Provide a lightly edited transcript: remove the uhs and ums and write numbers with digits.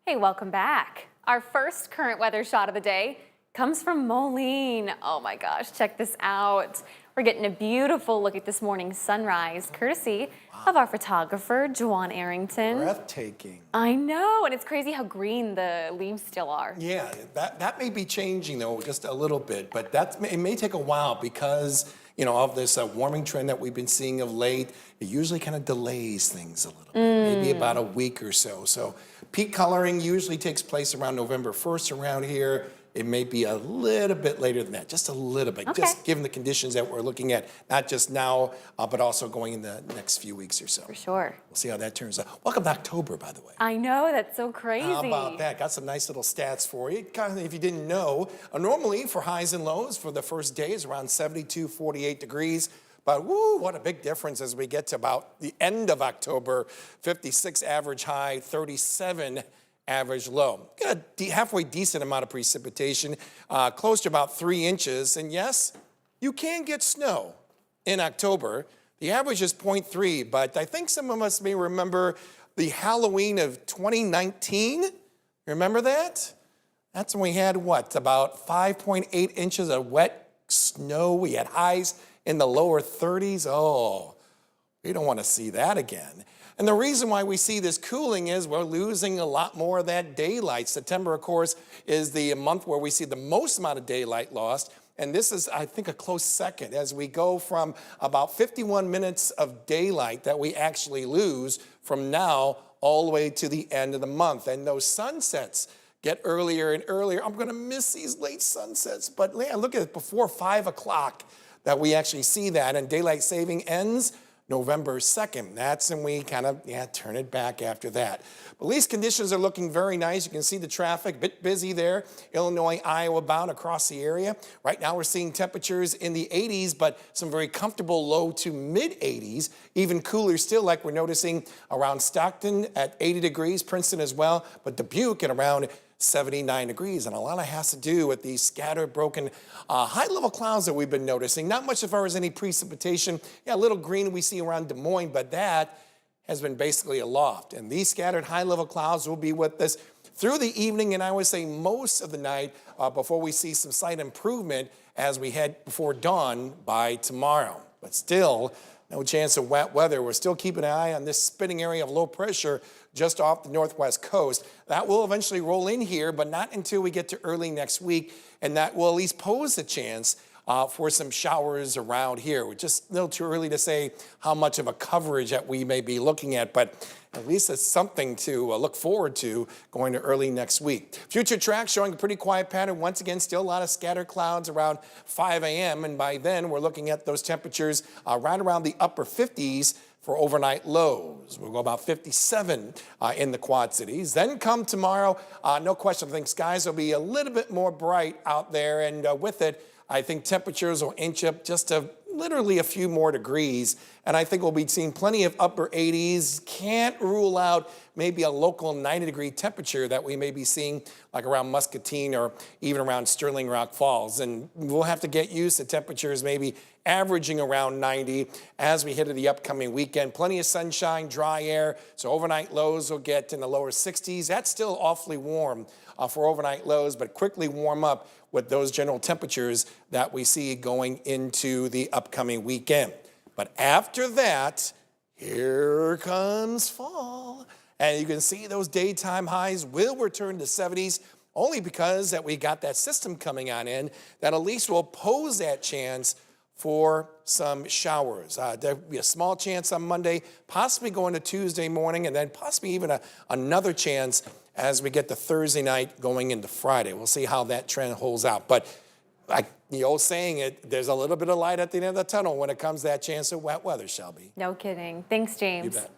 Hey, welcome back. Our first current weather shot of the day comes from Moline. Oh my gosh, check this out. We're getting a beautiful look at this morning's sunrise, courtesy of our photographer, Juwan Arrington. Breathtaking. I know, and it's crazy how green the leaves still are. Yeah, that may be changing though, just a little bit, but it may take a while because of this warming trend that we've been seeing of late. It usually kind of delays things a little bit, maybe about a week or so. So peak coloring usually takes place around November 1st around here. It may be a little bit later than that, just a little bit, Okay. just given the conditions that we're looking at, not just now, but also going in the next few weeks or so. For sure. We'll see how that turns out. Welcome to October, by the way. I know, that's so crazy. How about that? Got some nice little stats for you. Kind of, if you didn't know, normally for highs and lows for the first day is around 72, 48 degrees. But woo, what a big difference as we get to about the end of October. 56 average high, 37 average low. Got a halfway decent amount of precipitation, close to about 3 inches. And yes, you can get snow in October. The average is 0.3, but I think some of us may remember the Halloween of 2019. Remember that? That's when we had what, about 5.8 inches of wet snow. We had highs in the lower 30s. Oh, we don't want to see that again. And the reason why we see this cooling is we're losing a lot more of that daylight. September, of course, is the month where we see the most amount of daylight lost. And this is, I think, a close second as we go from about 51 minutes of daylight that we actually lose from now all the way to the end of the month. And those sunsets get earlier and earlier. I'm going to miss these late sunsets. But yeah, look at it, before 5 o'clock that we actually see that. And daylight saving ends November 2nd. That's when we kind of, turn it back after that. But at least conditions are looking very nice. You can see the traffic, a bit busy there. Illinois, Iowa bound across the area. Right now we're seeing temperatures in the 80s, but some very comfortable low to mid 80s. Even cooler still, like we're noticing around Stockton at 80 degrees, Princeton as well, but Dubuque at around 79 degrees, and a lot of it has to do with these scattered, broken, high-level clouds that we've been noticing. Not much as far as any precipitation. Yeah, a little green we see around Des Moines, but that has been basically aloft. And these scattered high-level clouds will be with us through the evening, and I would say most of the night before we see some slight improvement as we head before dawn by tomorrow. But still, no chance of wet weather. We're still keeping an eye on this spinning area of low pressure just off the northwest coast. That will eventually roll in here, but not until we get to early next week, and that will at least pose a chance for some showers around here. We're just a little too early to say how much of a coverage that we may be looking at, but at least it's something to look forward to going to early next week. Future tracks showing a pretty quiet pattern. Once again, still a lot of scattered clouds around 5 a.m. And by then, we're looking at those temperatures right around the upper 50s for overnight lows. We'll go about 57 in the Quad Cities. Then come tomorrow, no question, I think skies will be a little bit more bright out there. And with it, I think temperatures will inch up just literally a few more degrees. And I think we'll be seeing plenty of upper 80s. Can't rule out maybe a local 90-degree temperature that we may be seeing like around Muscatine or even around Sterling Rock Falls. And we'll have to get used to temperatures maybe averaging around 90 as we head to the upcoming weekend. Plenty of sunshine, dry air, so overnight lows will get in the lower 60s. That's still awfully warm for overnight lows, but quickly warm up with those general temperatures that we see going into the upcoming weekend. But after that, here comes fall. And you can see those daytime highs will return to 70s only because that we got that system coming on in that at least will pose that chance for some showers. There'll be a small chance on Monday, possibly going to Tuesday morning, and then possibly even another chance as we get to Thursday night going into Friday. We'll see how that trend holds out. But like the old saying, there's a little bit of light at the end of the tunnel when it comes to that chance of wet weather, Shelby. No kidding. Thanks, James. You bet.